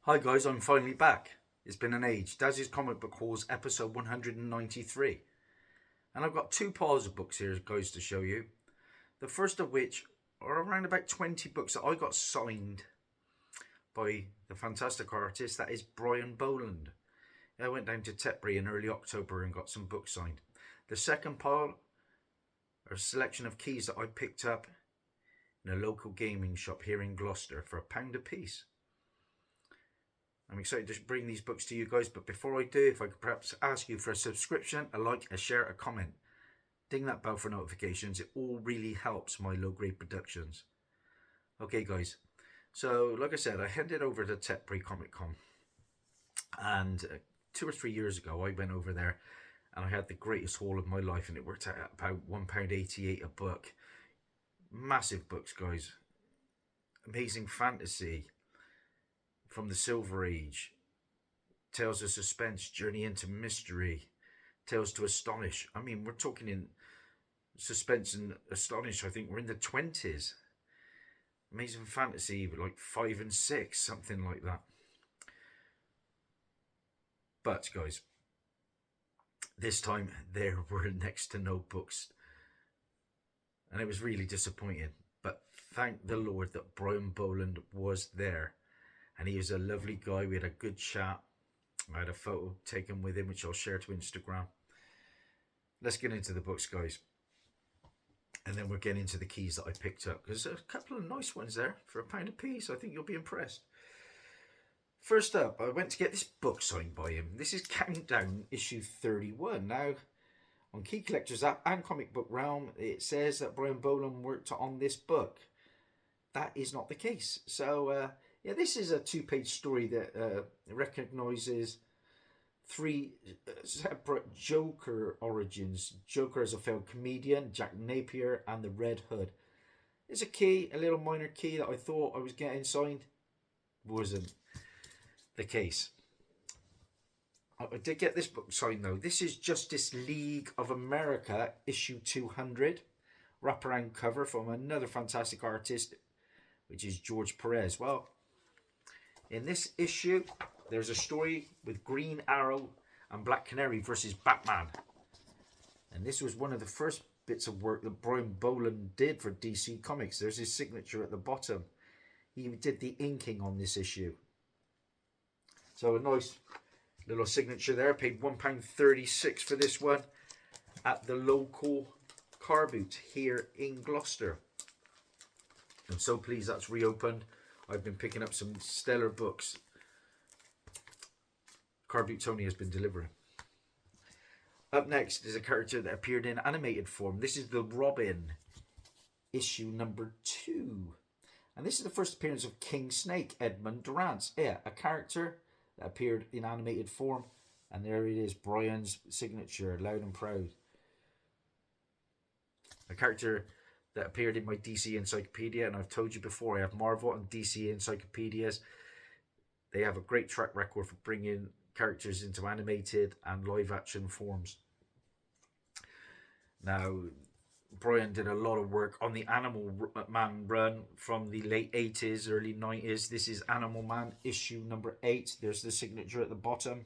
Hi guys, I'm finally back. It's been an age. Dazzie's Comic Book Hauls, episode 193. And I've got two piles of books here, guys, to show you. The first of which are around about 20 books that I got signed by the fantastic artist that is Brian Boland. I went down to Tetbury in early October and got some books signed. The second pile are a selection of keys that I picked up in a local gaming shop here in Gloucester for £1 a piece. I'm excited to bring these books to you guys, but before I do, if I could perhaps ask you for a subscription, a like, a share, a comment. Ding that bell for notifications. It all really helps my low-grade productions. Okay, guys. So, like I said, I headed over to Tetbury Comic Con. And 2 or 3 years ago, I went over there and I had the greatest haul of my life, and it worked out about £1.88 a book. Massive books, guys. Amazing fantasy from the Silver Age, Tales of Suspense, Journey into Mystery, Tales to Astonish. I mean, we're talking in Suspense and Astonish, I think we're in the 20s. Amazing Fantasy, like 5 and 6, something like that. But, guys, this time there were next to no books. And it was really disappointing. But thank the Lord that Brian Boland was there. And he was a lovely guy. We had a good chat. I had a photo taken with him, which I'll share to Instagram. Let's get into the books, guys. And then we'll get into the keys that I picked up. There's a couple of nice ones there for £1 a piece. I think you'll be impressed. First up, I went to get this book signed by him. This is Countdown issue 31. Now, on Key Collectors app and Comic Book Realm, it says that Brian Boland worked on this book. That is not the case. So, yeah, this is a two-page story that recognises three separate Joker origins. Joker as a failed comedian, Jack Napier, and the Red Hood. There's a key, a little minor key that I thought I was getting signed. Wasn't the case. I did get this book signed though. This is Justice League of America, issue 200. Wraparound cover from another fantastic artist, which is George Perez. Well, in this issue, there's a story with Green Arrow and Black Canary versus Batman. And this was one of the first bits of work that Brian Boland did for DC Comics. There's his signature at the bottom. He did the inking on this issue. So a nice little signature there. Paid £1.36 for this one at the local car boot here in Gloucester. I'm so pleased that's reopened. I've been picking up some stellar books. Car boot Tony has been delivering. Up next is a character that appeared in animated form. This is the Robin, issue number 2. And this is the first appearance of King Snake, Edmund Durant. Yeah, a character that appeared in animated form. And there it is, Brian's signature, loud and proud. A character that appeared in my DC Encyclopedia, and I've told you before, I have Marvel and DC Encyclopedias. They have a great track record for bringing characters into animated and live action forms. Now, Brian did a lot of work on the Animal Man run from the late 80s, early 90s. This is Animal Man issue number 8. There's the signature at the bottom.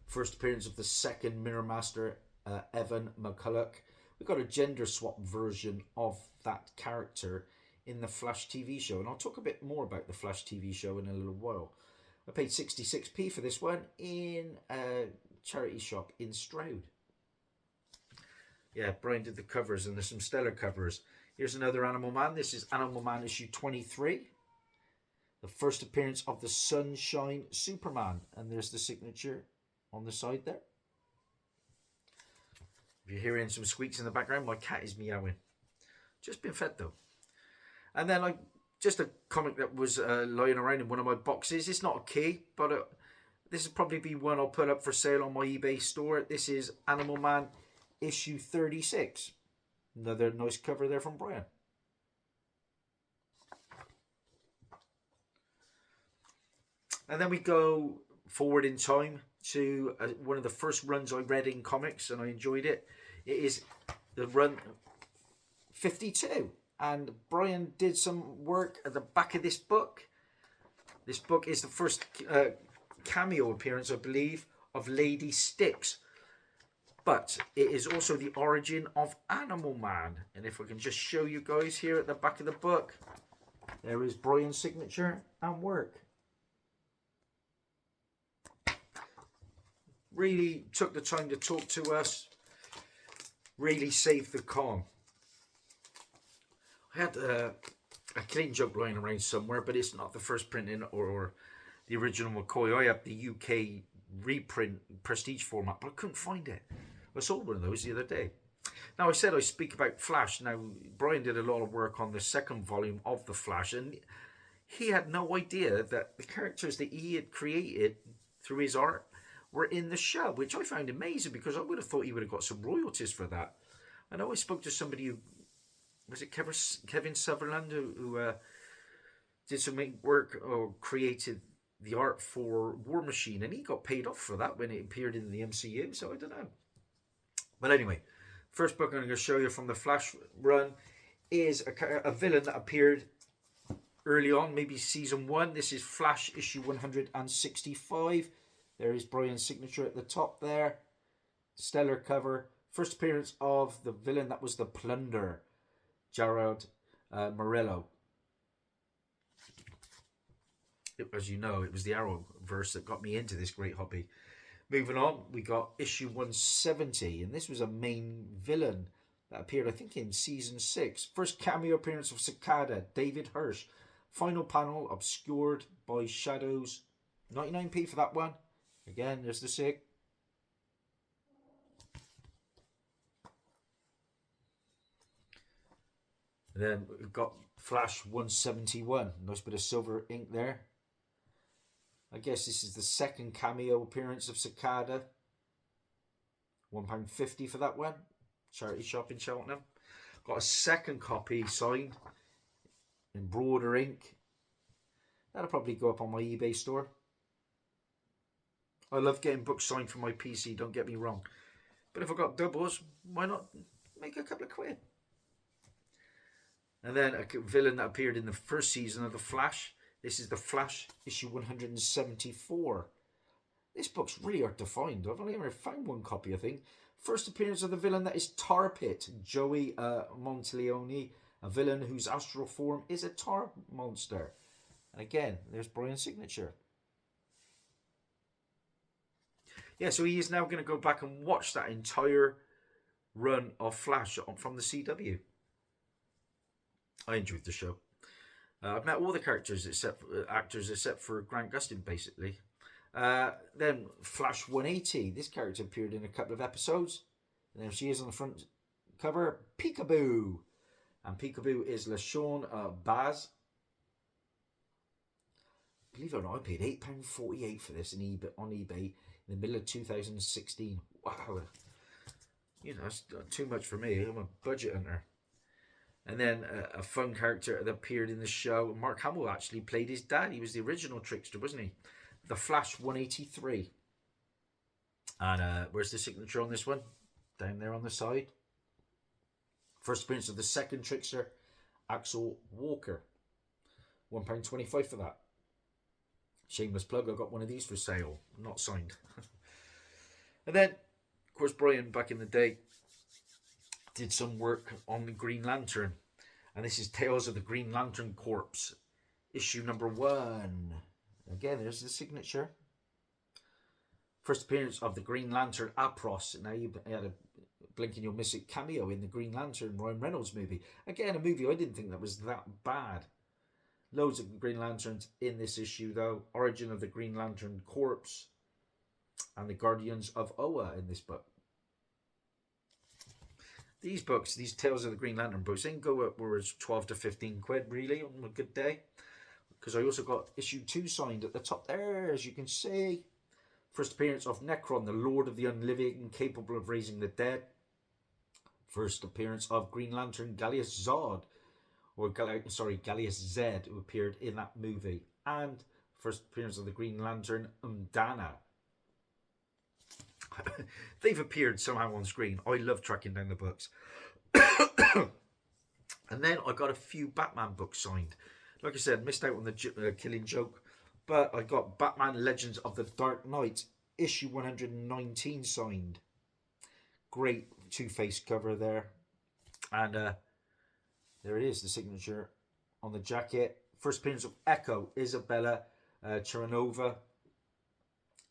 First appearance of the second Mirror Master, Evan McCulloch. We got a gender swap version of that character in the Flash TV show, and I'll talk a bit more about the Flash TV show in a little while. I paid 66p for this one in a charity shop in Stroud. Yeah, Brian did the covers, and there's some stellar covers. Here's another Animal Man. This is Animal Man issue 23. The first appearance of the Sunshine Superman, and there's the signature on the side there. If you're hearing some squeaks in the background, my cat is meowing. Just been fed though. And then just a comic that was lying around in one of my boxes. It's not a key, but this will probably be one I'll put up for sale on my eBay store. This is Animal Man issue 36. Another nice cover there from Brian. And then we go forward in time to one of the first runs I read in comics, and I enjoyed it. It is the run 52, and Brian did some work at the back of this book This book is the first cameo appearance, I believe, of Lady Styx. But it is also the origin of Animal Man. And if I can just show you guys here at the back of the book, there is Brian's signature and work. Really took the time to talk to us. Really saved the con. I had a Killing Joke lying around somewhere, but it's not the first printing or the original McCoy. I have the UK reprint prestige format, but I couldn't find it. I saw one of those the other day. Now, I said I speak about Flash. Now, Brian did a lot of work on the second volume of The Flash, and he had no idea that the characters that he had created through his art were in the show, which I found amazing because I would have thought he would have got some royalties for that. I know I spoke to somebody who, was it Kevin Sutherland, who did some work or created the art for War Machine, and he got paid off for that when it appeared in the MCU, so I don't know. But anyway, first book I'm going to show you from the Flash run is a villain that appeared early on, maybe season 1. This is Flash issue 165. There is Brian's signature at the top there. Stellar cover. First appearance of the villain that was the Plunder, Gerard Morello. As you know, it was the Arrowverse that got me into this great hobby. Moving on, we got issue 170, and this was a main villain that appeared, I think, in season 6. First cameo appearance of Cicada, David Hirsch. Final panel obscured by shadows. 99p for that one. Again, there's the sig. And then we've got Flash 171. Nice bit of silver ink there. I guess this is the second cameo appearance of Cicada. £1.50 for that one. Charity shop in Cheltenham. Got a second copy signed in broader ink. That'll probably go up on my eBay store. I love getting books signed for my PC, don't get me wrong. But if I got doubles, why not make a couple of quid? And then a villain that appeared in the first season of The Flash. This is The Flash, issue 174. This book's really hard to find. I've only ever found one copy, I think. First appearance of the villain that is Tar Pit, Joey Monteleone, a villain whose astral form is a tar monster. And again, there's Brian's signature. Yeah, so he is now going to go back and watch that entire run of Flash from the CW. I enjoyed the show. I've met all the characters actors except for Grant Gustin, basically. Then Flash 180. This character appeared in a couple of episodes. And there she is on the front cover. Peekaboo. And Peekaboo is LaShawn Baz. Believe it or not, I paid £8.48 for this on eBay in the middle of 2016. Wow. You know, that's too much for me. I'm a budget hunter. And then a fun character that appeared in the show. Mark Hamill actually played his dad. He was the original trickster, wasn't he? The Flash 183. And where's the signature on this one? Down there on the side. First appearance of the second trickster, Axel Walker. £1.25 for that. Shameless plug, I got one of these for sale. Not signed. And then, of course, Brian, back in the day, did some work on the Green Lantern. And this is Tales of the Green Lantern Corps, issue number 1. Again, there's the signature. First appearance of the Green Lantern Apros. Now, you had a blink and you'll miss it cameo in the Green Lantern Ryan Reynolds movie. Again, a movie I didn't think that was that bad. Loads of Green Lanterns in this issue, though. Origin of the Green Lantern Corps. And the Guardians of Oa in this book. These books, these Tales of the Green Lantern books, they can go upwards 12 to 15 quid, really, on a good day. Because I also got issue 2 signed at the top there, as you can see. First appearance of Necron, the Lord of the Unliving, capable of raising the dead. First appearance of Green Lantern Gallius Zod, Gallius Zed, who appeared in that movie. And first appearance of the Green Lantern Umdana. They've appeared somehow on screen. I love tracking down the books. And then I got a few Batman books signed. Like I said, missed out on the Killing Joke But I got Batman Legends of the Dark Knight, issue 119 signed. Great Two-Face cover there. And there it is, the signature on the jacket. First appearance of Echo, Isabella Chiranova.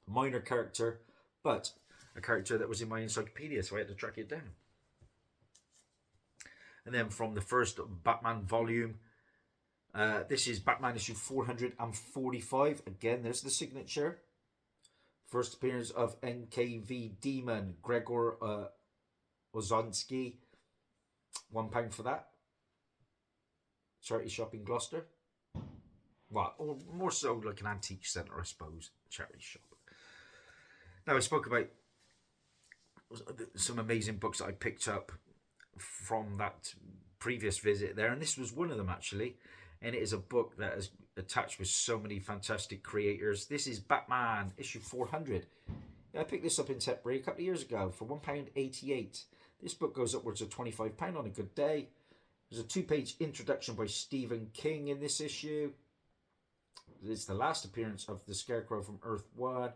Minor character, but a character that was in my encyclopedia, so I had to track it down. And then from the first Batman volume, this is Batman issue 445. Again, there's the signature. First appearance of NKV Demon, Gregor Ozonsky. £1 for that. Charity shop in Gloucester. Well, or more so like an antique centre, I suppose. Charity shop. Now, I spoke about some amazing books that I picked up from that previous visit there, and this was one of them actually. And it is a book that is attached with so many fantastic creators. This is Batman issue 400. I picked this up in Tetbury a couple of years ago for £1.88. This book goes upwards of £25 on a good day. There's a 2-page introduction by Stephen King in this issue. It's the last appearance of the Scarecrow from Earth 1.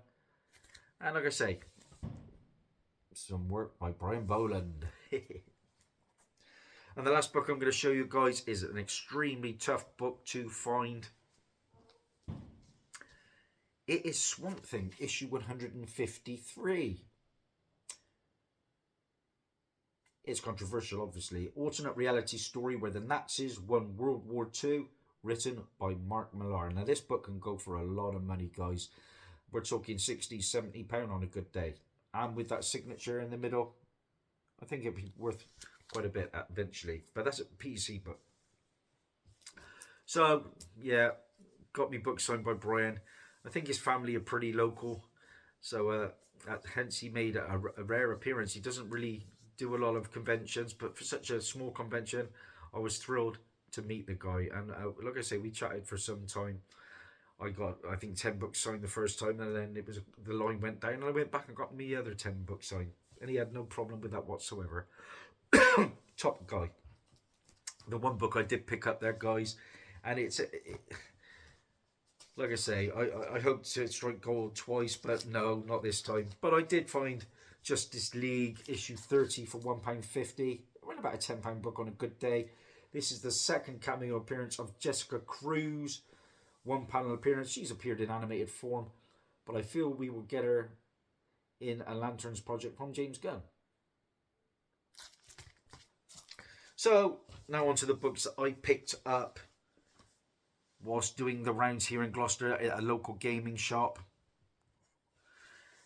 And like I say, some work by Brian Boland. And the last book I'm going to show you guys is an extremely tough book to find. It is Swamp Thing, issue 153. It's controversial, obviously. Alternate reality story where the Nazis won World War II, written by Mark Millar. Now, this book can go for a lot of money, guys. We're talking £60, £70 on a good day. And with that signature in the middle, I think it'd be worth quite a bit eventually. But that's a PC book. So, yeah, got me book signed by Brian. I think his family are pretty local. So, hence he made a rare appearance. He doesn't really do a lot of conventions, but for such a small convention, I was thrilled to meet the guy. And like I say, we chatted for some time. I got, I think, 10 books signed the first time, and then it was the line went down, and I went back and got me other 10 books signed, and he had no problem with that whatsoever. Top guy. The one book I did pick up there, guys, and it's like I say, I hoped to strike gold twice, but no, not this time. But I did find Justice League issue 30 for £1.50. Around about a £10 book on a good day. This is the second cameo appearance of Jessica Cruz. One panel appearance. She's appeared in animated form, but I feel we will get her in a Lanterns project from James Gunn. So now on to the books that I picked up whilst doing the rounds here in Gloucester at a local gaming shop.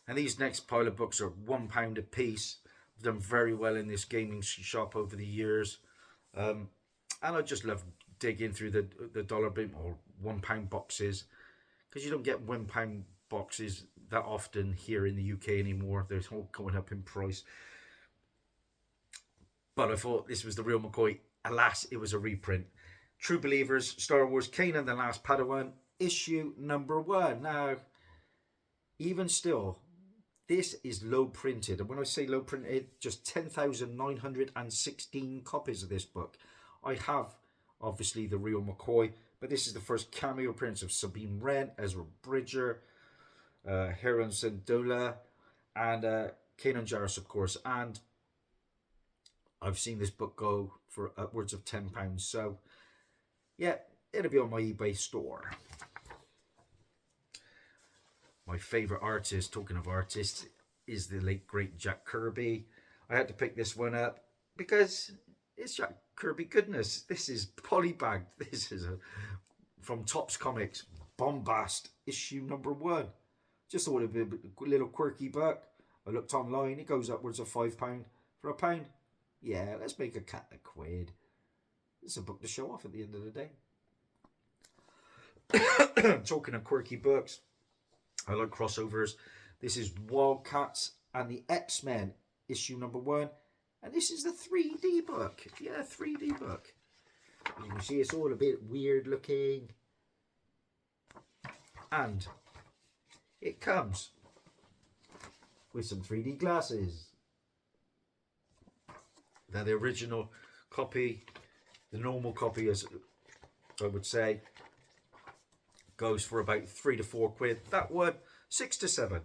And these next pile of books are £1 a piece. I've done very well in this gaming shop over the years, and I just love digging through the dollar bin or £1 boxes, because you don't get £1 boxes that often here in the UK anymore. They're all going up in price. But I thought this was the real McCoy. Alas, it was a reprint. True Believers, Star Wars, Kanan the Last Padawan, issue number 1. Now, even still, this is low printed. And when I say low printed, just 10,916 copies of this book. I have, obviously, the real McCoy, but this is the first cameo appearance of Sabine Wren, Ezra Bridger, Heron Sandola, and Kanan Jarrus, of course. And I've seen this book go for upwards of £10. So, yeah, it'll be on my eBay store. My favourite artist, talking of artists, is the late, great Jack Kirby. I had to pick this one up because it's Jack Kirby goodness. This is polybagged. This is from Topps Comics, Bombast, issue number 1. Just thought it'd be a little quirky book. I looked online, it goes upwards of £5. For £1, yeah, let's make a cat a quid. It's a book to show off at the end of the day. Talking of quirky books, I like crossovers. This is Wildcats and the X-Men, issue number 1. And this is the 3D book. Yeah, 3D book. As you can see, it's all a bit weird looking. And it comes with some 3D glasses. Now, the original copy, the normal copy, as I would say, goes for about £3 to £4. That one, 6 to 7.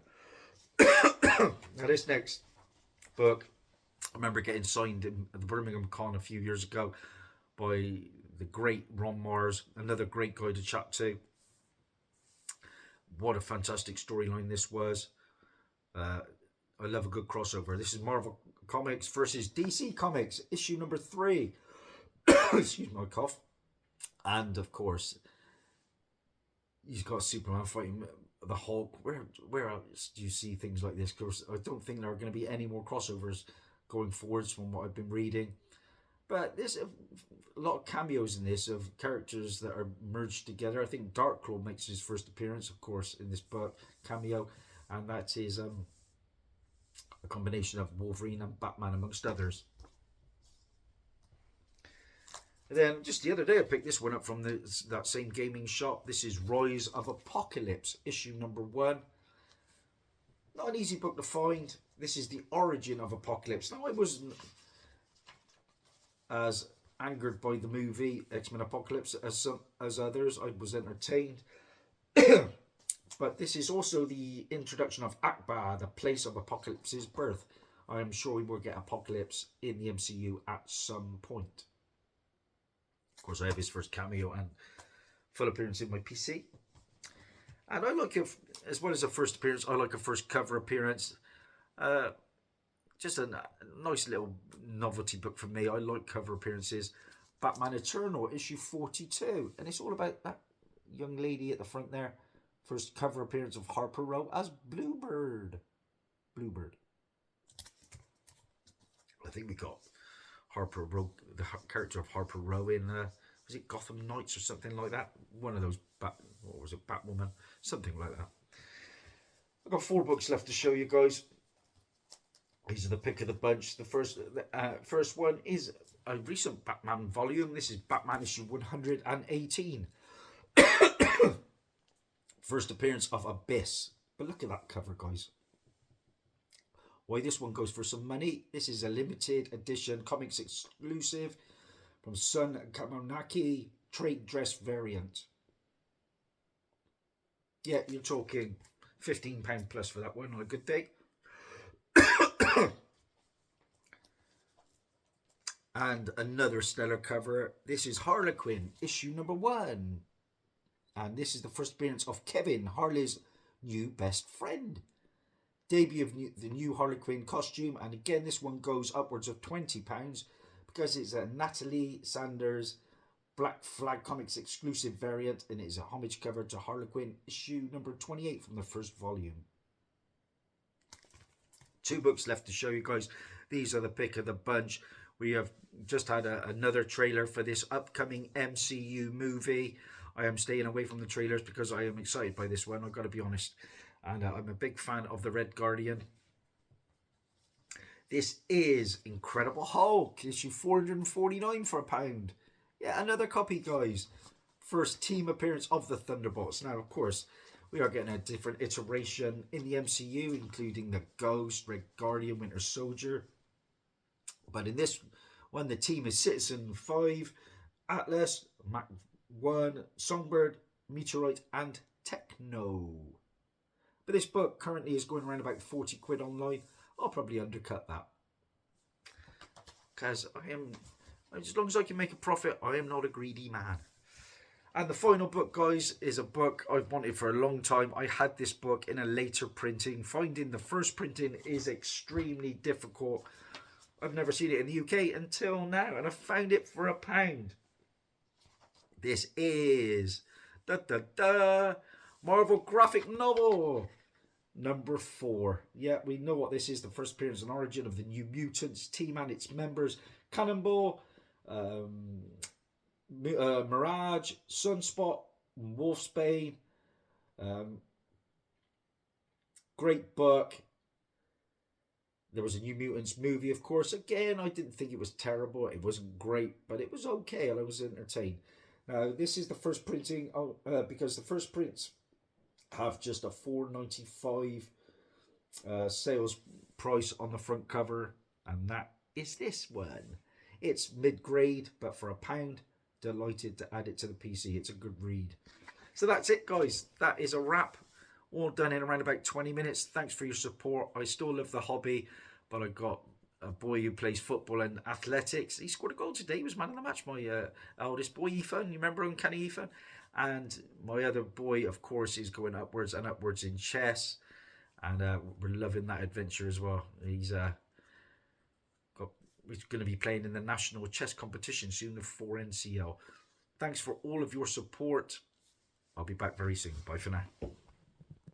Now this next book, I remember getting signed at the Birmingham Con a few years ago by the great Ron Mars, another great guy to chat to. What a fantastic storyline this was. I love a good crossover. This is Marvel Comics versus DC Comics, issue number 3. Excuse my cough. And of course, he's got Superman fighting the Hulk. Where else do you see things like this? Of course, I don't think there are going to be any more crossovers going forwards from what I've been reading. But there's a lot of cameos in this of characters that are merged together. I think Darkclaw makes his first appearance, of course, in this book, cameo. And that is a combination of Wolverine and Batman, amongst others. And then just the other day, I picked this one up from that same gaming shop. This is Rise of Apocalypse, issue number 1. Not an easy book to find. This is the origin of Apocalypse. Now, I wasn't as angered by the movie X-Men Apocalypse as others. I was entertained. But this is also the introduction of Akbar, the place of Apocalypse's birth. I am sure we will get Apocalypse in the MCU at some point. Of course, I have his first cameo and full appearance in my PC. And I like, as well as a first appearance, I like a first cover appearance. Just a nice little novelty book for me. I like cover appearances. Batman Eternal, issue 42. And it's all about that young lady at the front there. First cover appearance of Harper Row as Bluebird. Bluebird. I think we got Harper Row, the character of Harper Row in, was it Gotham Knights or something like that? One of those, what was it, Batwoman? Something like that. I've got 4 books left to show you guys. These are the pick of the bunch. The first one is a recent Batman volume. This is Batman issue 118. First appearance of Abyss. But look at that cover, guys. Why this one goes for some money. This is a limited edition comics exclusive from Sun Kamonaki trade dress variant. Yeah, you're talking £15 plus for that one on a good day. And another stellar cover. This is Harlequin, issue number 1. And this is the first appearance of Kevin, Harley's new best friend. Debut of the new Harlequin costume. And again, this one goes upwards of £20 because it's a Natalie Sanders Black Flag Comics exclusive variant. And it is a homage cover to Harlequin, issue number 28 from the first volume. 2 books left to show you guys. These are the pick of the bunch. We have just had another trailer for this upcoming MCU movie. I am staying away from the trailers because I am excited by this one, I've got to be honest. And I'm a big fan of the Red Guardian. This is Incredible Hulk, issue 449 for £1. Yeah, another copy, guys. First team appearance of the Thunderbolts. Now, of course, we are getting a different iteration in the MCU, including the Ghost, Red Guardian, Winter Soldier. But in this one, the team is Citizen 5, Atlas, Mach 1, Songbird, Meteorite, and Techno. But this book currently is going around about 40 quid online. I'll probably undercut that. Because as long as I can make a profit, I am not a greedy man. And the final book, guys, is a book I've wanted for a long time. I had this book in a later printing. Finding the first printing is extremely difficult. I've never seen it in the UK until now, and I found it for £1. This is Marvel graphic novel number 4. Yeah, we know what this is. The first appearance and origin of the New Mutants team and its members: Cannonball, Mirage, Sunspot, Wolfsbane. Great book. There was a New Mutants movie, of course. Again, I didn't think it was terrible. It wasn't great, but it was okay, and I was entertained. Now, this is the first printing, because the first prints have just a $4.95 sales price on the front cover, and that is this one. It's mid-grade, but for £1, delighted to add it to the PC. It's a good read. So that's it, guys. That is a wrap. All done in around about 20 minutes. Thanks for your support. I still love the hobby, but I got a boy who plays football and athletics. He scored a goal today. He was man of the match. My eldest boy, Ethan. You remember Uncanny Ethan? And my other boy, of course, is going upwards and upwards in chess. And we're loving that adventure as well. He's going to be playing in the national chess competition soon for NCL. Thanks for all of your support. I'll be back very soon. Bye for now.